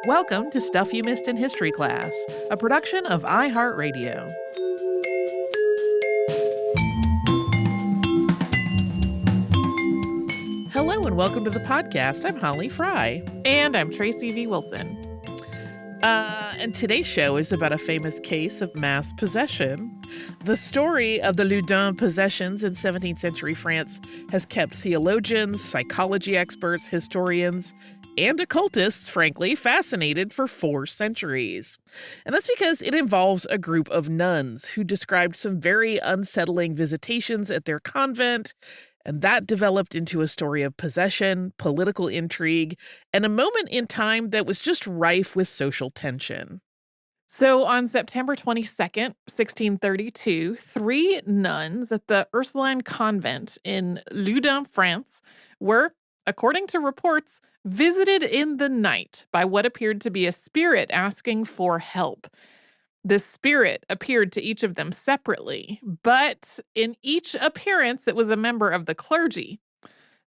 Welcome to Stuff You Missed in History Class, a production of iHeartRadio. Hello and welcome to the podcast. I'm Holly Fry. And I'm Tracy V. Wilson. And today's show is about a famous case of mass possession. The story of the Loudun possessions in 17th century France has kept theologians, psychology experts, historians, and occultists, frankly, fascinated for 4 centuries. And that's because it involves a group of nuns who described some very unsettling visitations at their convent, and that developed into a story of possession, political intrigue, and a moment in time that was just rife with social tension. So on September 22nd, 1632, 3 nuns at the Ursuline convent in Loudun, France, were, according to reports, visited in the night by what appeared to be a spirit asking for help. This spirit appeared to each of them separately, but in each appearance, it was a member of the clergy.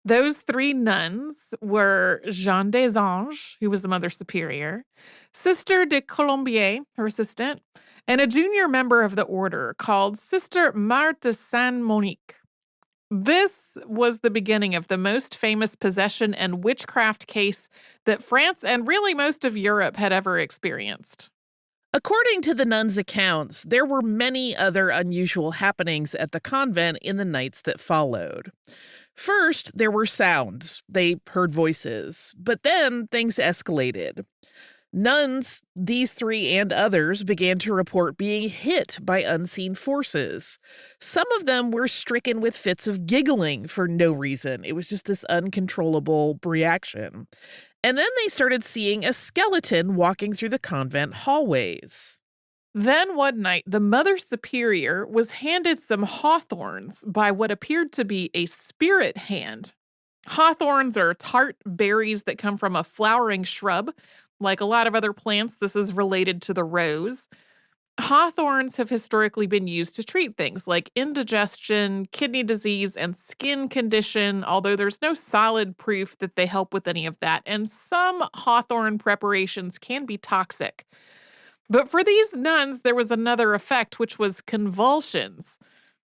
Those 3 nuns were Jeanne des Anges, who was the Mother Superior, Sister de Colombier, her assistant, and a junior member of the order called Sister Marthe de Saint-Monique. This was the beginning of the most famous possession and witchcraft case that France and really most of Europe had ever experienced. According to the nuns' accounts, there were many other unusual happenings at the convent in the nights that followed. First, there were sounds. They heard voices. But then things escalated. Nuns, these 3 and others, began to report being hit by unseen forces. Some of them were stricken with fits of giggling for no reason. It was just this uncontrollable reaction. And then they started seeing a skeleton walking through the convent hallways. Then one night, the Mother Superior was handed some hawthorns by what appeared to be a spirit hand. Hawthorns are tart berries that come from a flowering shrub. Like a lot of other plants, this is related to the rose. Hawthorns have historically been used to treat things like indigestion, kidney disease, and skin condition, although there's no solid proof that they help with any of that. And some hawthorn preparations can be toxic. But for these nuns, there was another effect, which was convulsions.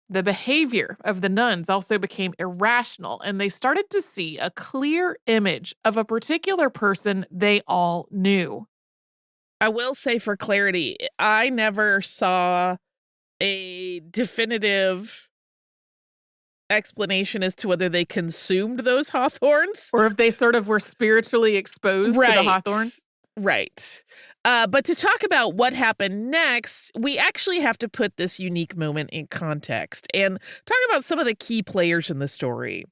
The behavior of the nuns also became irrational, and they started to see a clear image of a particular person they all knew. I will say for clarity, I never saw a definitive explanation as to whether they consumed those hawthorns. Or if they sort of were spiritually exposed to the hawthorn. Right. But to talk about what happened next, we actually have to put this unique moment in context and talk about some of the key players in the story.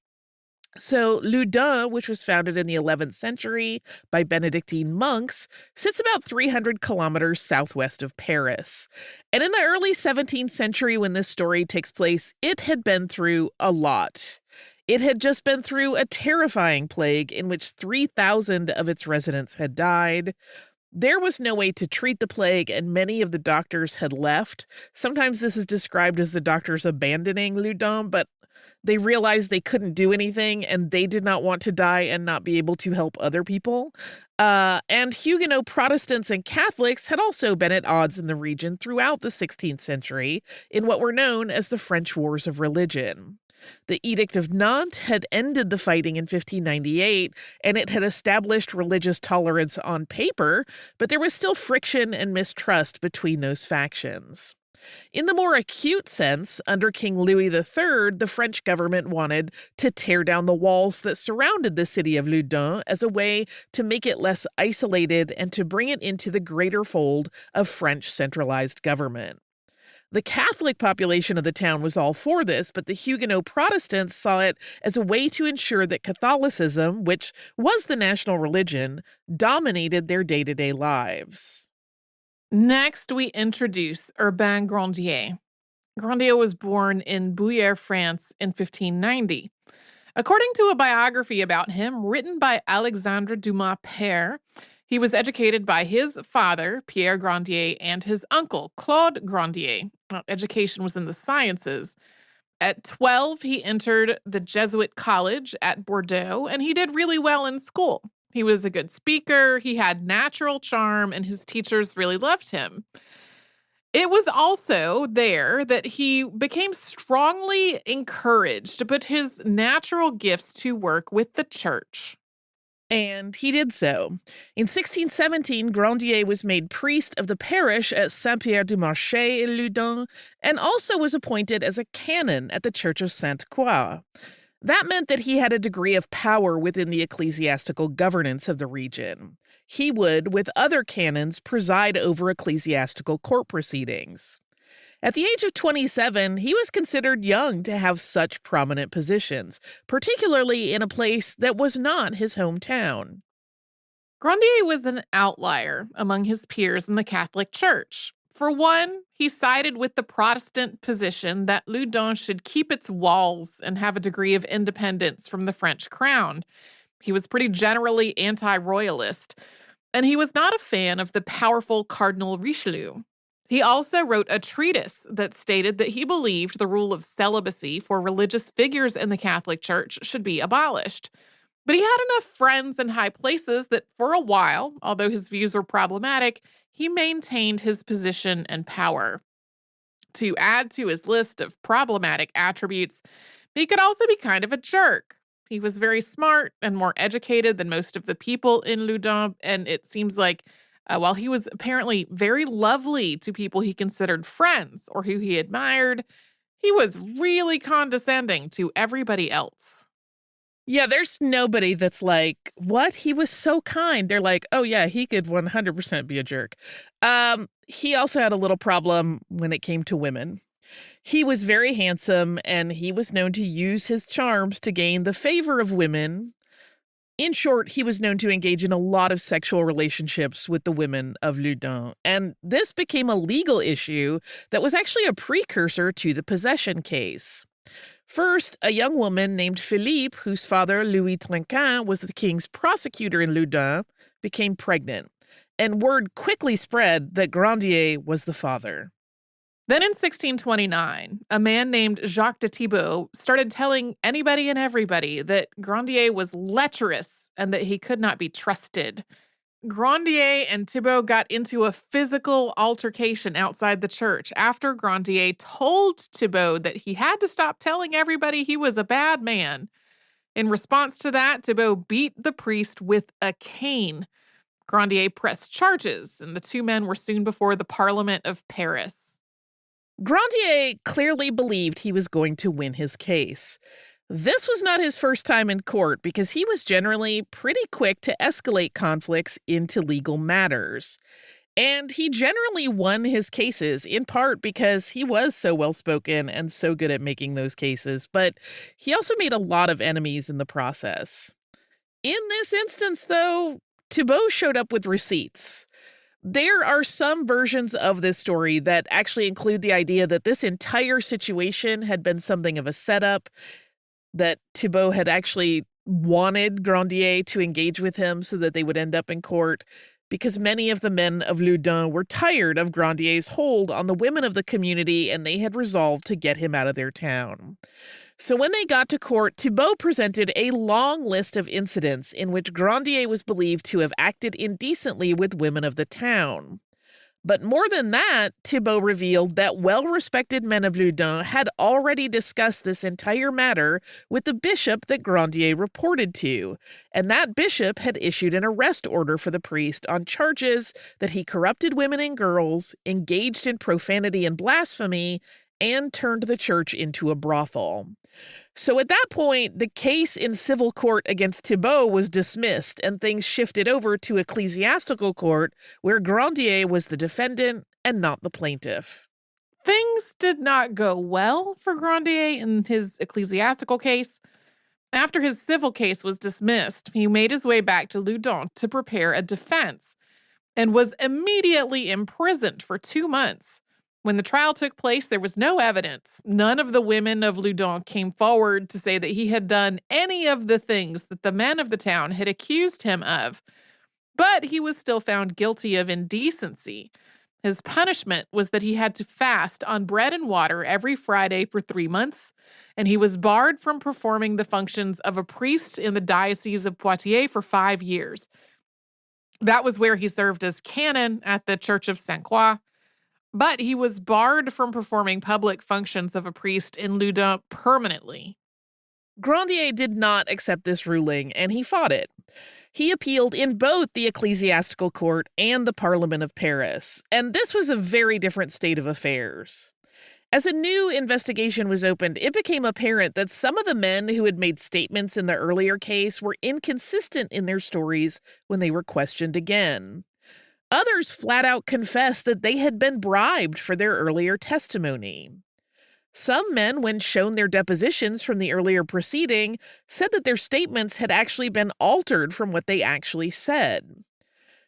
So Loudun, which was founded in the 11th century by Benedictine monks, sits about 300 kilometers southwest of Paris. And in the early 17th century, when this story takes place, it had been through a lot. It had just been through a terrifying plague in which 3,000 of its residents had died. There was no way to treat the plague, and many of the doctors had left. Sometimes this is described as the doctors abandoning Loudun, but they realized they couldn't do anything, and they did not want to die and not be able to help other people. And Huguenot Protestants and Catholics had also been at odds in the region throughout the 16th century in what were known as the French Wars of Religion. The Edict of Nantes had ended the fighting in 1598, and it had established religious tolerance on paper, but there was still friction and mistrust between those factions. In the more acute sense, under King Louis III, the French government wanted to tear down the walls that surrounded the city of Loudun as a way to make it less isolated and to bring it into the greater fold of French centralized government. The Catholic population of the town was all for this, but the Huguenot Protestants saw it as a way to ensure that Catholicism, which was the national religion, dominated their day-to-day lives. Next, we introduce Urbain Grandier. Grandier was born in Bouillère, France in 1590. According to a biography about him written by Alexandre Dumas Père, he was educated by his father, Pierre Grandier, and his uncle, Claude Grandier. Education was in the sciences. At 12, he entered the Jesuit college at Bordeaux, and he did really well in school. He was a good speaker, he had natural charm, and his teachers really loved him. It was also there that he became strongly encouraged to put his natural gifts to work with the church. And he did so. In 1617, Grandier was made priest of the parish at Saint-Pierre-du-Marché in Loudun, and also was appointed as a canon at the Church of Sainte-Croix. That meant that he had a degree of power within the ecclesiastical governance of the region. He would, with other canons, preside over ecclesiastical court proceedings. At the age of 27, he was considered young to have such prominent positions, particularly in a place that was not his hometown. Grandier was an outlier among his peers in the Catholic Church. For one, he sided with the Protestant position that Loudun should keep its walls and have a degree of independence from the French crown. He was pretty generally anti-royalist, and he was not a fan of the powerful Cardinal Richelieu. He also wrote a treatise that stated that he believed the rule of celibacy for religious figures in the Catholic Church should be abolished. But he had enough friends in high places that for a while, although his views were problematic, he maintained his position and power. To add to his list of problematic attributes, he could also be kind of a jerk. He was very smart and more educated than most of the people in Loudun, and it seems like while he was apparently very lovely to people he considered friends or who he admired, he was really condescending to everybody else. Yeah, there's nobody that's like, what? He was so kind. They're like, oh yeah, he could 100% be a jerk. He also had a little problem when it came to women. He was very handsome, and he was known to use his charms to gain the favor of women. In short, he was known to engage in a lot of sexual relationships with the women of Loudun, and this became a legal issue that was actually a precursor to the possession case. First, a young woman named Philippe, whose father, Louis Trinquin, was the king's prosecutor in Loudun, became pregnant, and word quickly spread that Grandier was the father. Then in 1629, a man named Jacques de Thibault started telling anybody and everybody that Grandier was lecherous and that he could not be trusted. Grandier and Thibault got into a physical altercation outside the church after Grandier told Thibault that he had to stop telling everybody he was a bad man. In response to that, Thibault beat the priest with a cane. Grandier pressed charges, and the two men were soon before the Parliament of Paris. Grandier clearly believed he was going to win his case. This was not his first time in court because he was generally pretty quick to escalate conflicts into legal matters. And he generally won his cases, in part because he was so well-spoken and so good at making those cases, but he also made a lot of enemies in the process. In this instance, though, Thibault showed up with receipts. There are some versions of this story that actually include the idea that this entire situation had been something of a setup, that Thibault had actually wanted Grandier to engage with him so that they would end up in court, because many of the men of Loudun were tired of Grandier's hold on the women of the community, and they had resolved to get him out of their town. So when they got to court, Thibault presented a long list of incidents in which Grandier was believed to have acted indecently with women of the town. But more than that, Thibault revealed that well-respected men of Loudun had already discussed this entire matter with the bishop that Grandier reported to, and that bishop had issued an arrest order for the priest on charges that he corrupted women and girls, engaged in profanity and blasphemy, and turned the church into a brothel. So at that point, the case in civil court against Thibault was dismissed, and things shifted over to ecclesiastical court, where Grandier was the defendant and not the plaintiff. Things did not go well for Grandier in his ecclesiastical case. After his civil case was dismissed, he made his way back to Loudun to prepare a defense and was immediately imprisoned for 2 months. When the trial took place, there was no evidence. None of the women of Loudun came forward to say that he had done any of the things that the men of the town had accused him of. But he was still found guilty of indecency. His punishment was that he had to fast on bread and water every Friday for 3 months, and he was barred from performing the functions of a priest in the Diocese of Poitiers for 5 years. That was where he served as canon at the Church of Sainte Croix, but he was barred from performing public functions of a priest in Loudun permanently. Grandier did not accept this ruling, and he fought it. He appealed in both the ecclesiastical court and the Parliament of Paris, and this was a very different state of affairs. As a new investigation was opened, it became apparent that some of the men who had made statements in the earlier case were inconsistent in their stories when they were questioned again. Others flat out confessed that they had been bribed for their earlier testimony. Some men, when shown their depositions from the earlier proceeding, said that their statements had actually been altered from what they actually said.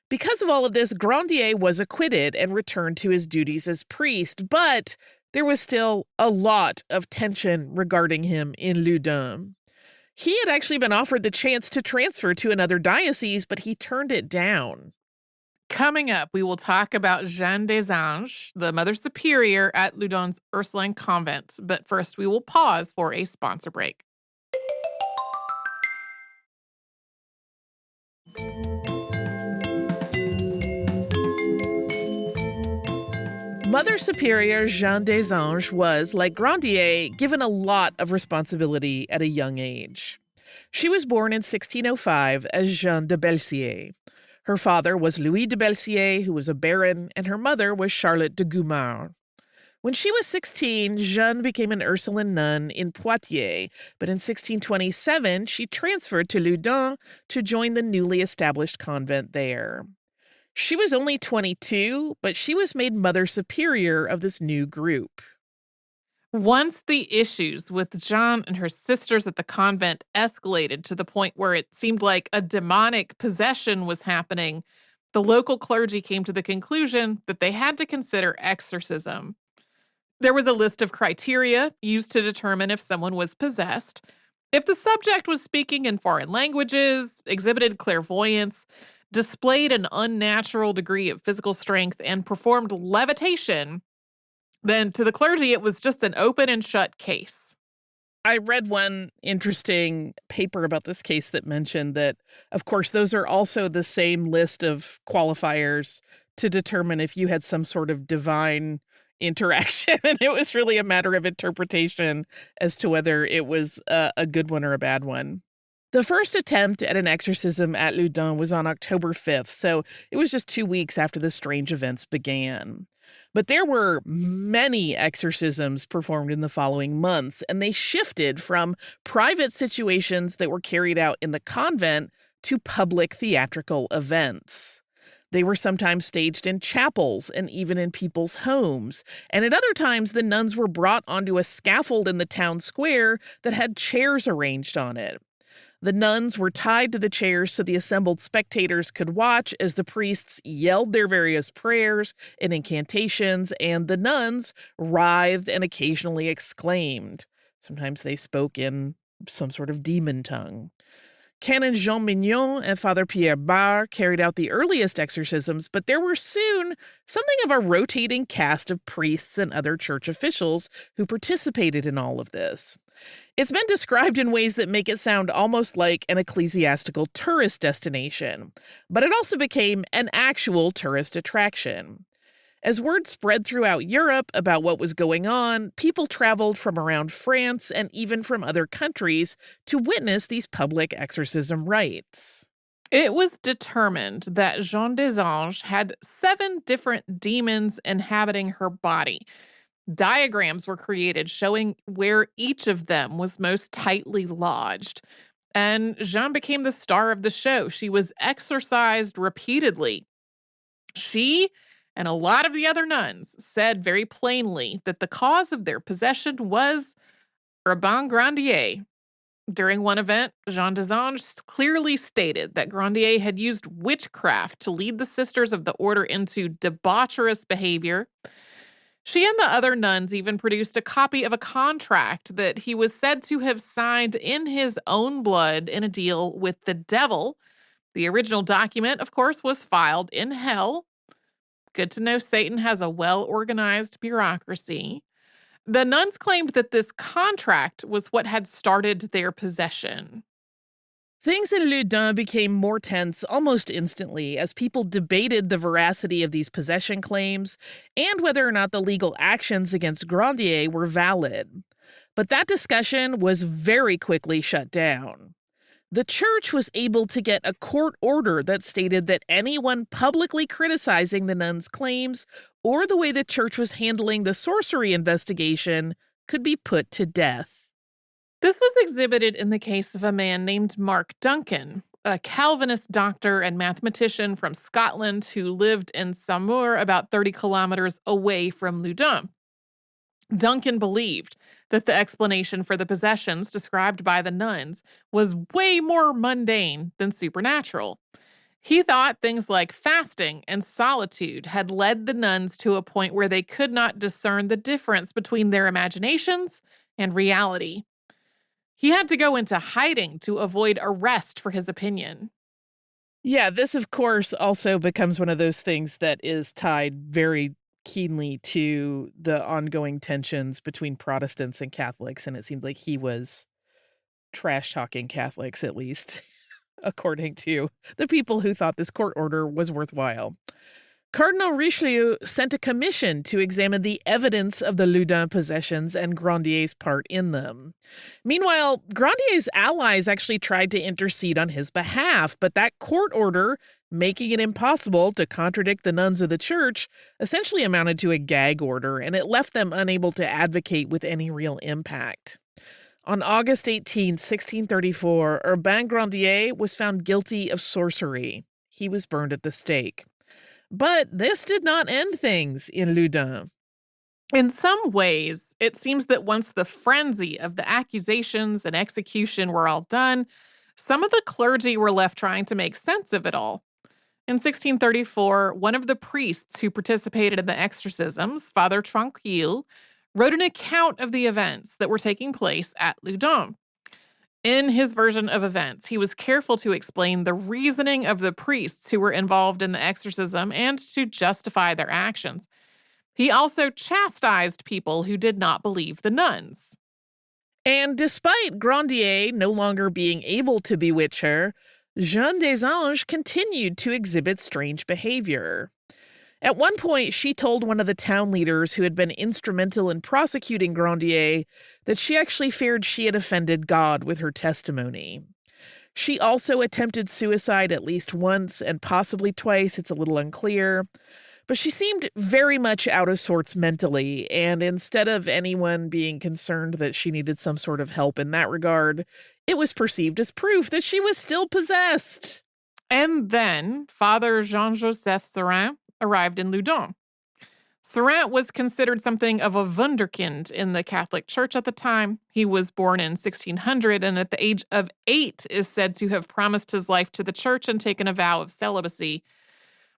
Because of all of this, Grandier was acquitted and returned to his duties as priest, but there was still a lot of tension regarding him in Loudun. He had actually been offered the chance to transfer to another diocese, but he turned it down. Coming up, we will talk about Jeanne des Anges, the Mother Superior at Loudun's Ursuline Convent. But first, we will pause for a sponsor break. Mother Superior Jeanne des Anges was, like Grandier, given a lot of responsibility at a young age. She was born in 1605 as Jeanne de Belsier. Her father was Louis de Belsier, who was a baron, and her mother was Charlotte de Goumar. When she was 16, Jeanne became an Ursuline nun in Poitiers, but in 1627 she transferred to Loudun to join the newly established convent there. She was only 22, but she was made Mother Superior of this new group. Once the issues with Jeanne and her sisters at the convent escalated to the point where it seemed like a demonic possession was happening, the local clergy came to the conclusion that they had to consider exorcism. There was a list of criteria used to determine if someone was possessed. If the subject was speaking in foreign languages, exhibited clairvoyance, displayed an unnatural degree of physical strength, and performed levitation, then to the clergy, it was just an open and shut case. I read one interesting paper about this case that mentioned that, of course, those are also the same list of qualifiers to determine if you had some sort of divine interaction. And it was really a matter of interpretation as to whether it was a good one or a bad one. The first attempt at an exorcism at Loudun was on October 5th, so it was just 2 weeks after the strange events began. But there were many exorcisms performed in the following months, and they shifted from private situations that were carried out in the convent to public theatrical events. They were sometimes staged in chapels and even in people's homes, and at other times the nuns were brought onto a scaffold in the town square that had chairs arranged on it. The nuns were tied to the chairs so the assembled spectators could watch as the priests yelled their various prayers and incantations, and the nuns writhed and occasionally exclaimed. Sometimes they spoke in some sort of demon tongue. Canon Jean Mignon and Father Pierre Barre carried out the earliest exorcisms, but there were soon something of a rotating cast of priests and other church officials who participated in all of this. It's been described in ways that make it sound almost like an ecclesiastical tourist destination, but it also became an actual tourist attraction. As word spread throughout Europe about what was going on, people traveled from around France and even from other countries to witness these public exorcism rites. It was determined that Jeanne des Anges had 7 different demons inhabiting her body. Diagrams were created showing where each of them was most tightly lodged. And Jeanne became the star of the show. She was exorcised repeatedly. She and a lot of the other nuns said very plainly that the cause of their possession was Urbain Grandier. During one event, Jeanne des Anges clearly stated that Grandier had used witchcraft to lead the sisters of the order into debaucherous behavior. She and the other nuns even produced a copy of a contract that he was said to have signed in his own blood in a deal with the devil. The original document, of course, was filed in hell. Good to know Satan has a well-organized bureaucracy. The nuns claimed that this contract was what had started their possession. Things in Loudun became more tense almost instantly as people debated the veracity of these possession claims and whether or not the legal actions against Grandier were valid. But that discussion was very quickly shut down. The church was able to get a court order that stated that anyone publicly criticizing the nuns' claims or the way the church was handling the sorcery investigation could be put to death. This was exhibited in the case of a man named Mark Duncan, a Calvinist doctor and mathematician from Scotland who lived in Saumur, about 30 kilometers away from Loudun. Duncan believed that the explanation for the possessions described by the nuns was way more mundane than supernatural. He thought things like fasting and solitude had led the nuns to a point where they could not discern the difference between their imaginations and reality. He had to go into hiding to avoid arrest for his opinion. Yeah, this, of course, also becomes one of those things that is tied very keenly to the ongoing tensions between Protestants and Catholics, and it seemed like he was trash-talking Catholics, at least, according to the people who thought this court order was worthwhile. Cardinal Richelieu sent a commission to examine the evidence of the Loudun possessions and Grandier's part in them. Meanwhile, Grandier's allies actually tried to intercede on his behalf, but that court order, making it impossible to contradict the nuns of the church, essentially amounted to a gag order, and it left them unable to advocate with any real impact. On August 18, 1634, Urbain Grandier was found guilty of sorcery. He was burned at the stake. But this did not end things in Loudun. In some ways, it seems that once the frenzy of the accusations and execution were all done, some of the clergy were left trying to make sense of it all. In 1634, one of the priests who participated in the exorcisms, Father Tranquille, wrote an account of the events that were taking place at Loudun. In his version of events, he was careful to explain the reasoning of the priests who were involved in the exorcism and to justify their actions. He also chastised people who did not believe the nuns. And despite Grandier no longer being able to bewitch her, Jeanne des Anges continued to exhibit strange behavior. At one point, she told one of the town leaders who had been instrumental in prosecuting Grandier that she actually feared she had offended God with her testimony. She also attempted suicide at least once and possibly twice, it's a little unclear, but she seemed very much out of sorts mentally, and instead of anyone being concerned that she needed some sort of help in that regard, it was perceived as proof that she was still possessed. And then Father Jean-Joseph Serin arrived in Loudun. Serin was considered something of a wunderkind in the Catholic Church at the time. He was born in 1600 and at the age of 8 is said to have promised his life to the church and taken a vow of celibacy.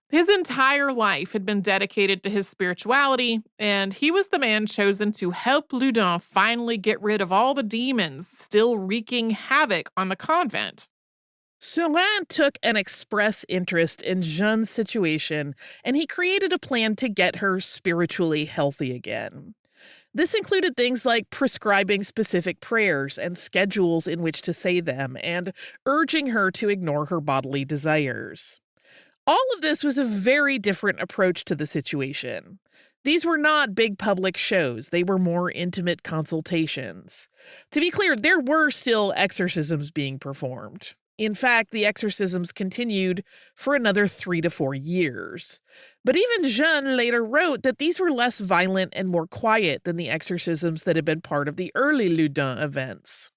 His entire life had been dedicated to his spirituality, and he was the man chosen to help Loudun finally get rid of all the demons still wreaking havoc on the convent. Serin took an express interest in Jeanne's situation, and he created a plan to get her spiritually healthy again. This included things like prescribing specific prayers and schedules in which to say them, and urging her to ignore her bodily desires. All of this was a very different approach to the situation. These were not big public shows. They were more intimate consultations. To be clear, there were still exorcisms being performed. In fact, the exorcisms continued for another 3 to 4 years. But even Jeanne later wrote that these were less violent and more quiet than the exorcisms that had been part of the early Loudun events.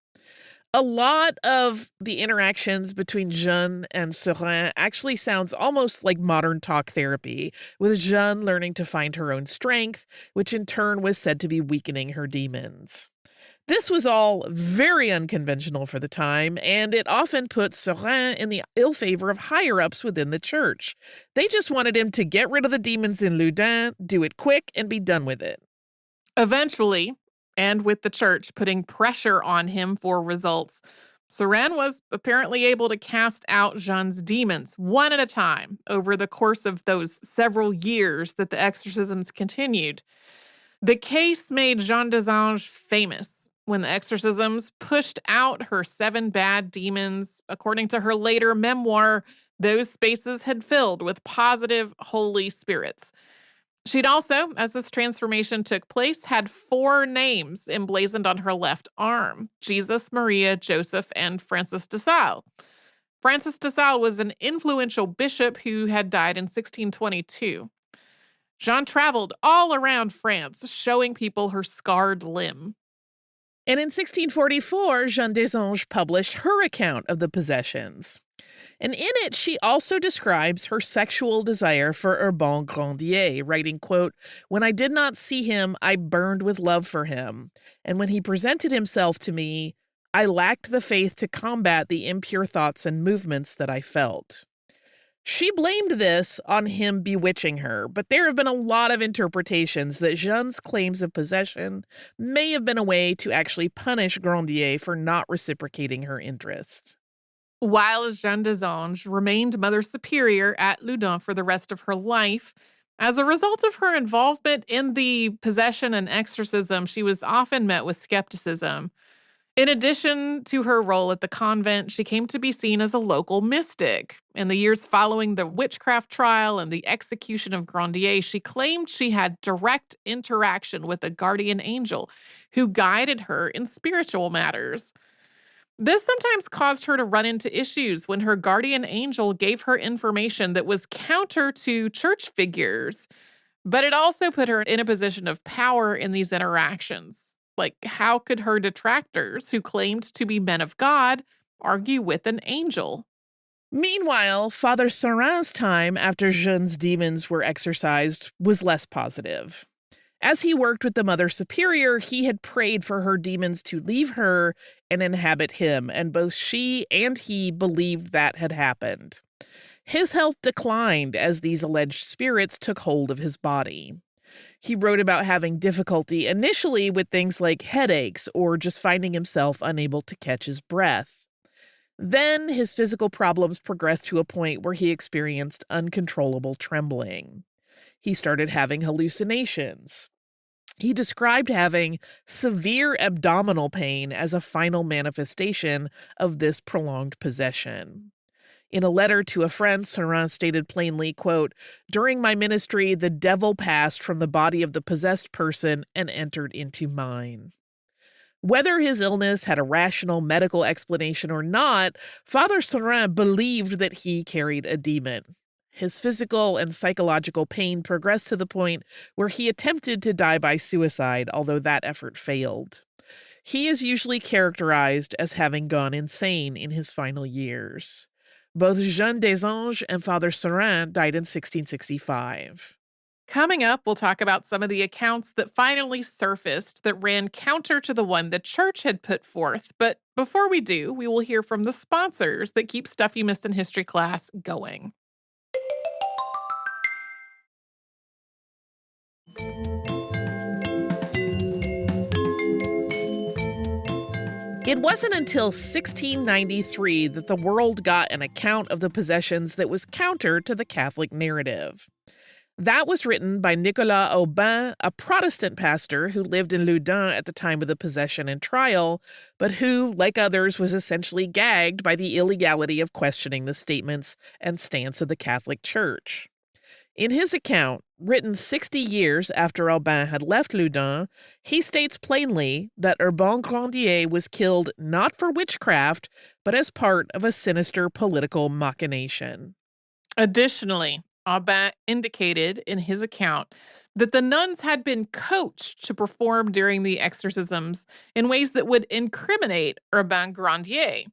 A lot of the interactions between Jeanne and Serin actually sounds almost like modern talk therapy, with Jeanne learning to find her own strength, which in turn was said to be weakening her demons. This was all very unconventional for the time, and it often put Serin in the ill favor of higher-ups within the church. They just wanted him to get rid of the demons in Loudun, do it quick, and be done with it. Eventually, and with the church putting pressure on him for results, Surin was apparently able to cast out Jeanne's demons one at a time over the course of those several years that the exorcisms continued. The case made Jeanne des Anges famous when the exorcisms pushed out her 7 bad demons. According to her later memoir, those spaces had filled with positive Holy Spirits. She'd also, as this transformation took place, had 4 names emblazoned on her left arm: Jesus, Maria, Joseph, and Francis de Sales. Francis de Sales was an influential bishop who had died in 1622. Jeanne traveled all around France, showing people her scarred limb. And in 1644, Jeanne des Anges published her account of the possessions. And in it, she also describes her sexual desire for Urbain Grandier, writing, quote, "When I did not see him, I burned with love for him. And when he presented himself to me, I lacked the faith to combat the impure thoughts and movements that I felt." She blamed this on him bewitching her, but there have been a lot of interpretations that Jeanne's claims of possession may have been a way to actually punish Grandier for not reciprocating her interest. While Jeanne des Anges remained Mother Superior at Loudun for the rest of her life, as a result of her involvement in the possession and exorcism, she was often met with skepticism. In addition to her role at the convent, she came to be seen as a local mystic. In the years following the witchcraft trial and the execution of Grandier, she claimed she had direct interaction with a guardian angel who guided her in spiritual matters. This sometimes caused her to run into issues when her guardian angel gave her information that was counter to church figures, but it also put her in a position of power in these interactions. Like, how could her detractors, who claimed to be men of God, argue with an angel? Meanwhile, Father Saurin's time after Jeanne's demons were exorcised was less positive. As he worked with the Mother Superior, he had prayed for her demons to leave her and inhabit him, and both she and he believed that had happened. His health declined as these alleged spirits took hold of his body. He wrote about having difficulty initially with things like headaches or just finding himself unable to catch his breath. Then his physical problems progressed to a point where he experienced uncontrollable trembling. He started having hallucinations. He described having severe abdominal pain as a final manifestation of this prolonged possession. In a letter to a friend, Saurin stated plainly, quote, "During my ministry, the devil passed from the body of the possessed person and entered into mine." Whether his illness had a rational medical explanation or not, Father Saurin believed that he carried a demon. His physical and psychological pain progressed to the point where he attempted to die by suicide, although that effort failed. He is usually characterized as having gone insane in his final years. Both Jeanne des Anges and Father Saurin died in 1665. Coming up, we'll talk about some of the accounts that finally surfaced that ran counter to the one the church had put forth. But before we do, we will hear from the sponsors that keep Stuff You Missed in History class going. It wasn't until 1693 that the world got an account of the possessions that was counter to the Catholic narrative. That was written by Nicolas Urbain, a Protestant pastor who lived in Loudun at the time of the possession and trial, but who, like others, was essentially gagged by the illegality of questioning the statements and stance of the Catholic Church. In his account, written 60 years after Urbain had left Loudun, he states plainly that Urbain Grandier was killed not for witchcraft, but as part of a sinister political machination. Additionally, Urbain indicated in his account that the nuns had been coached to perform during the exorcisms in ways that would incriminate Urbain Grandier.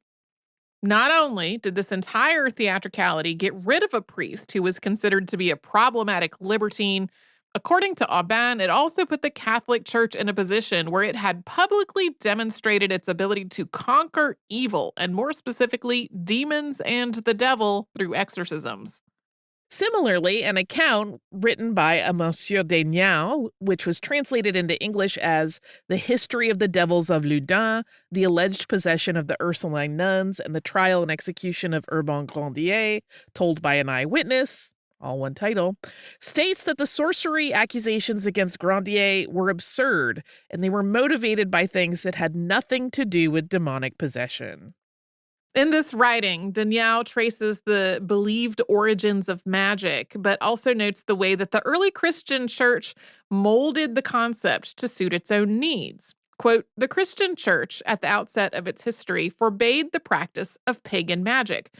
Not only did this entire theatricality get rid of a priest who was considered to be a problematic libertine, according to Urbain, it also put the Catholic Church in a position where it had publicly demonstrated its ability to conquer evil, and more specifically, demons and the devil, through exorcisms. Similarly, an account written by a Monsieur Daignau, which was translated into English as The History of the Devils of Loudun, the alleged possession of the Ursuline nuns, and the trial and execution of Urbain Grandier, told by an eyewitness, all one title, states that the sorcery accusations against Grandier were absurd, and they were motivated by things that had nothing to do with demonic possession. In this writing, Daignau traces the believed origins of magic, but also notes the way that the early Christian church molded the concept to suit its own needs. Quote, the Christian church, at the outset of its history, forbade the practice of pagan magic,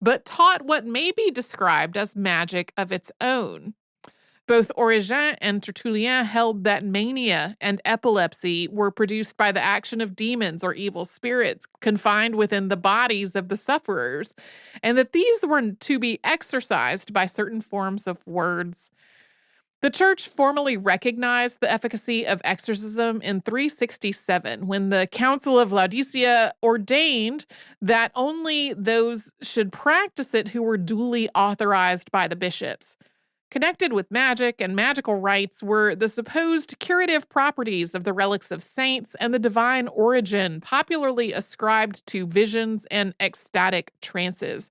but taught what may be described as magic of its own. Both Urbain and Tertullien held that mania and epilepsy were produced by the action of demons or evil spirits confined within the bodies of the sufferers, and that these were to be exorcised by certain forms of words. The church formally recognized the efficacy of exorcism in 367 when the Council of Laodicea ordained that only those should practice it who were duly authorized by the bishops. Connected with magic and magical rites were the supposed curative properties of the relics of saints and the divine origin popularly ascribed to visions and ecstatic trances.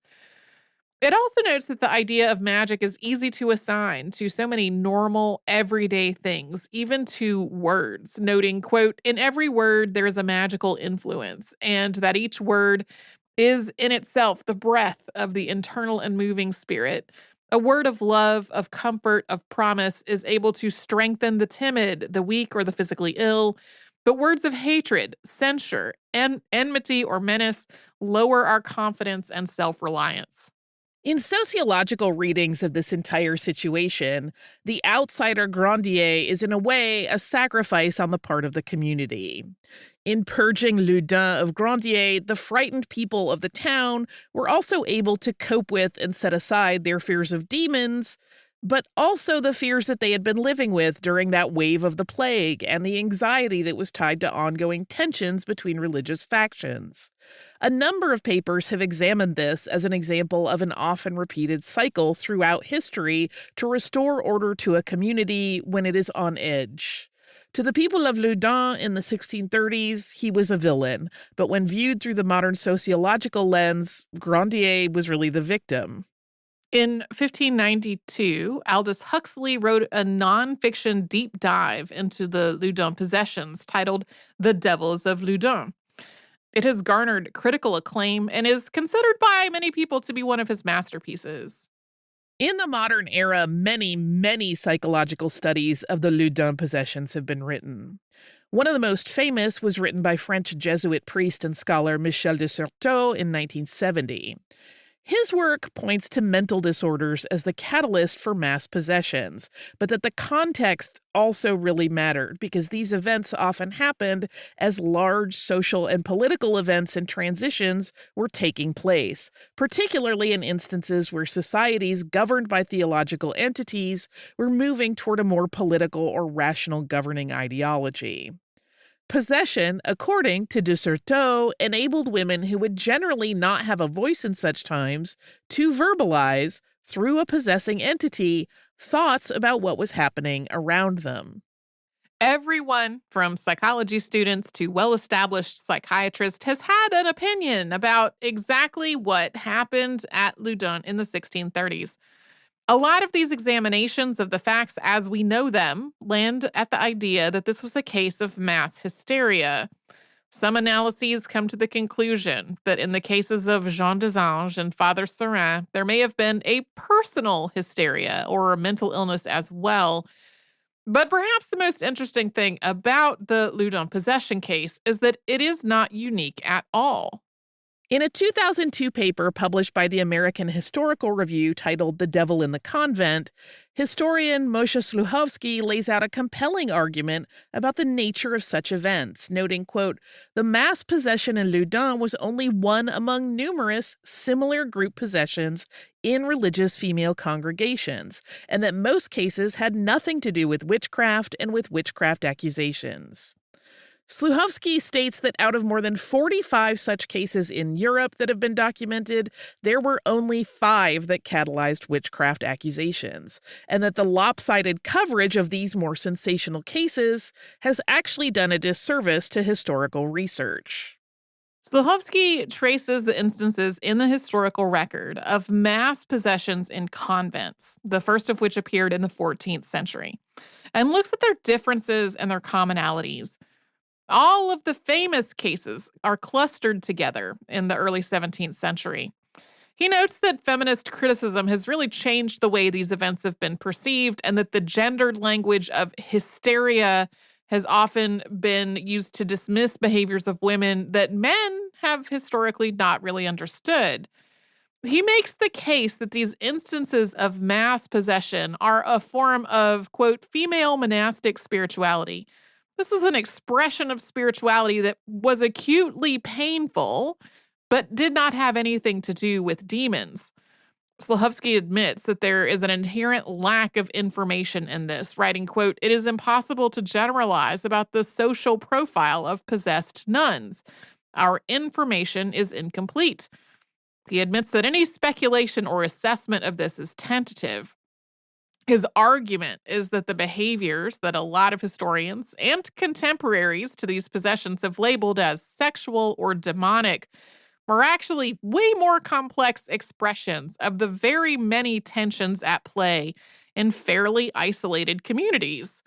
It also notes that the idea of magic is easy to assign to so many normal, everyday things, even to words, noting, quote, in every word there is a magical influence, and that each word is in itself the breath of the internal and moving spirit. A word of love, of comfort, of promise is able to strengthen the timid, the weak, or the physically ill. But words of hatred, censure, and enmity or menace lower our confidence and self-reliance. In sociological readings of this entire situation, the outsider Grandier is in a way a sacrifice on the part of the community. In purging Loudun of Grandier, the frightened people of the town were also able to cope with and set aside their fears of demons, but also the fears that they had been living with during that wave of the plague and the anxiety that was tied to ongoing tensions between religious factions. A number of papers have examined this as an example of an often repeated cycle throughout history to restore order to a community when it is on edge. To the people of Loudun in the 1630s, he was a villain, but when viewed through the modern sociological lens, Grandier was really the victim. In 1592, Aldous Huxley wrote a nonfiction deep dive into the Loudun possessions titled The Devils of Loudun. It has garnered critical acclaim and is considered by many people to be one of his masterpieces. In the modern era, many psychological studies of the Loudun possessions have been written. One of the most famous was written by French Jesuit priest and scholar Michel deCerteau in 1970. His work points to mental disorders as the catalyst for mass possessions, but that the context also really mattered because these events often happened as large social and political events and transitions were taking place, particularly in instances where societies governed by theological entities were moving toward a more political or rational governing ideology. Possession, according to deCerteau, enabled women who would generally not have a voice in such times to verbalize, through a possessing entity, thoughts about what was happening around them. Everyone, from psychology students to well-established psychiatrists, has had an opinion about exactly what happened at Loudun in the 1630s. A lot of these examinations of the facts as we know them land at the idea that this was a case of mass hysteria. Some analyses come to the conclusion that in the cases of Jean des Anges and Father Serin, there may have been a personal hysteria or a mental illness as well. But perhaps the most interesting thing about the Loudun possession case is that it is not unique at all. In a 2002 paper published by the American Historical Review titled The Devil in the Convent, historian Moshe Sluhovsky lays out a compelling argument about the nature of such events, noting, quote, the mass possession in Loudun was only one among numerous similar group possessions in religious female congregations, and that most cases had nothing to do with witchcraft and with witchcraft accusations. Sluhovsky states that out of more than 45 such cases in Europe that have been documented, there were only 5 that catalyzed witchcraft accusations, and that the lopsided coverage of these more sensational cases has actually done a disservice to historical research. Sluhovsky traces the instances in the historical record of mass possessions in convents, the first of which appeared in the 14th century, and looks at their differences and their commonalities. All of the famous cases are clustered together in the early 17th century. He notes that feminist criticism has really changed the way these events have been perceived, and that the gendered language of hysteria has often been used to dismiss behaviors of women that men have historically not really understood. He makes the case that these instances of mass possession are a form of, quote, female monastic spirituality. This was an expression of spirituality that was acutely painful, but did not have anything to do with demons. Sluhovsky admits that there is an inherent lack of information in this, writing, quote, "It is impossible to generalize about the social profile of possessed nuns. Our information is incomplete." He admits that any speculation or assessment of this is tentative. His argument is that the behaviors that a lot of historians and contemporaries to these possessions have labeled as sexual or demonic are actually way more complex expressions of the very many tensions at play in fairly isolated communities.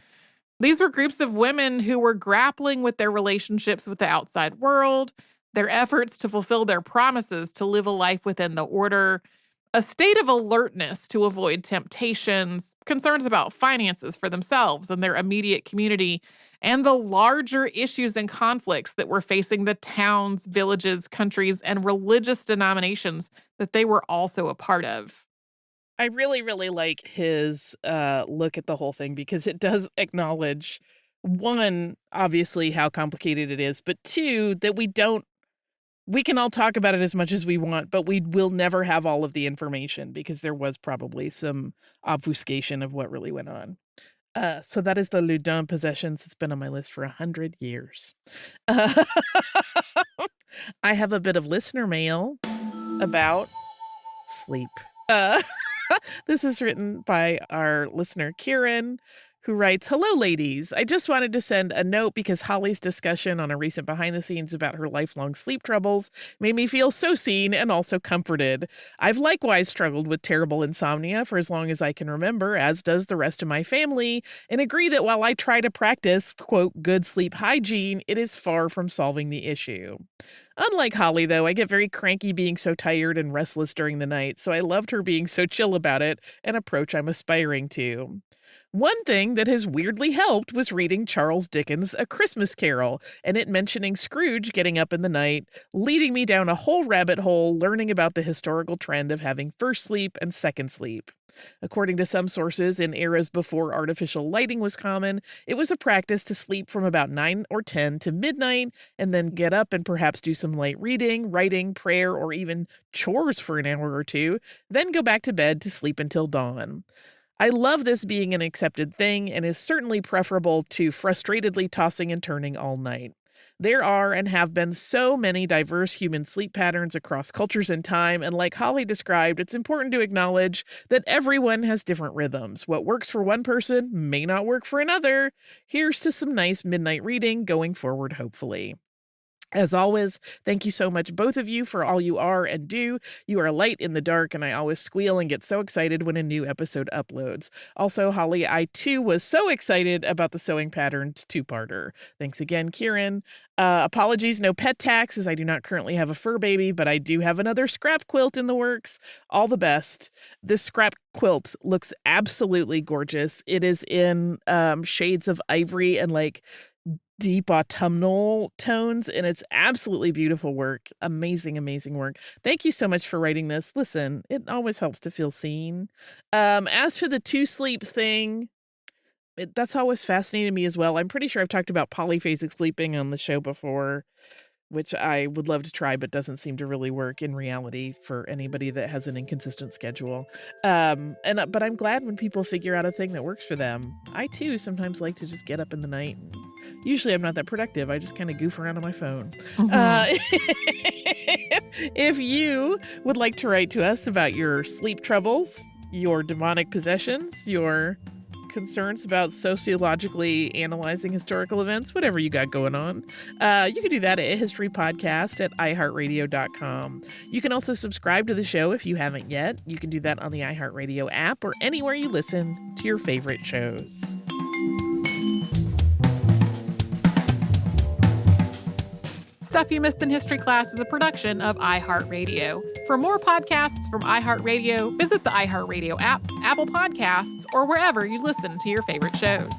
These were groups of women who were grappling with their relationships with the outside world, their efforts to fulfill their promises to live a life within the order, a state of alertness to avoid temptations, concerns about finances for themselves and their immediate community, and the larger issues and conflicts that were facing the towns, villages, countries, and religious denominations that they were also a part of. I really, really like his look at the whole thing because it does acknowledge, one, obviously how complicated it is, but two, that we can all talk about it as much as we want, but we will never have all of the information because there was probably some obfuscation of what really went on. So that is the Loudun possessions. It's been on my list for 100 years. Uh, I have a bit of listener mail about sleep. Uh, this is written by our listener, Kieran, who writes, "Hello, ladies. I just wanted to send a note because Holly's discussion on a recent behind the scenes about her lifelong sleep troubles made me feel so seen and also comforted. I've likewise struggled with terrible insomnia for as long as I can remember, as does the rest of my family, and agree that while I try to practice, quote, good sleep hygiene, it is far from solving the issue. Unlike Holly, though, I get very cranky being so tired and restless during the night, so I loved her being so chill about it, an approach I'm aspiring to. One thing that has weirdly helped was reading Charles Dickens' A Christmas Carol, and it mentioning Scrooge getting up in the night, leading me down a whole rabbit hole learning about the historical trend of having first sleep and second sleep. According to some sources, in eras before artificial lighting was common, it was a practice to sleep from about 9 or 10 to midnight and then get up and perhaps do some light reading, writing, prayer, or even chores for an hour or two, then go back to bed to sleep until dawn. I love this being an accepted thing and is certainly preferable to frustratedly tossing and turning all night. There are and have been so many diverse human sleep patterns across cultures and time, and like Holly described, it's important to acknowledge that everyone has different rhythms. What works for one person may not work for another. Here's to some nice midnight reading going forward, hopefully. As always, thank you so much, both of you, for all you are and do. You are a light in the dark, and I always squeal and get so excited when a new episode uploads. Also, Holly, I too was so excited about the Sewing Patterns two-parter. Thanks again, Kieran. Apologies, no pet tax, as I do not currently have a fur baby, but I do have another scrap quilt in the works. All the best. This scrap quilt looks absolutely gorgeous. It is in shades of ivory and like deep autumnal tones, and it's absolutely beautiful work. Amazing, amazing work. Thank you so much for writing this. Listen, it always helps to feel seen. As for the two sleeps thing, that's always fascinated me as well. I'm pretty sure I've talked about polyphasic sleeping on the show before, which I would love to try, but doesn't seem to really work in reality for anybody that has an inconsistent schedule. But I'm glad when people figure out a thing that works for them. I too sometimes like to just get up in the night and Usually I'm not that productive. I just kind of goof around on my phone. If you would like to write to us about your sleep troubles, your demonic possessions, your concerns about sociologically analyzing historical events, whatever you got going on, you can do that at historypodcast@iHeartRadio.com. You can also subscribe to the show if you haven't yet. You can do that on the iHeartRadio app or anywhere you listen to your favorite shows. Stuff You Missed in History Class is a production of iHeartRadio. For more podcasts from iHeartRadio, visit the iHeartRadio app, Apple Podcasts, or wherever you listen to your favorite shows.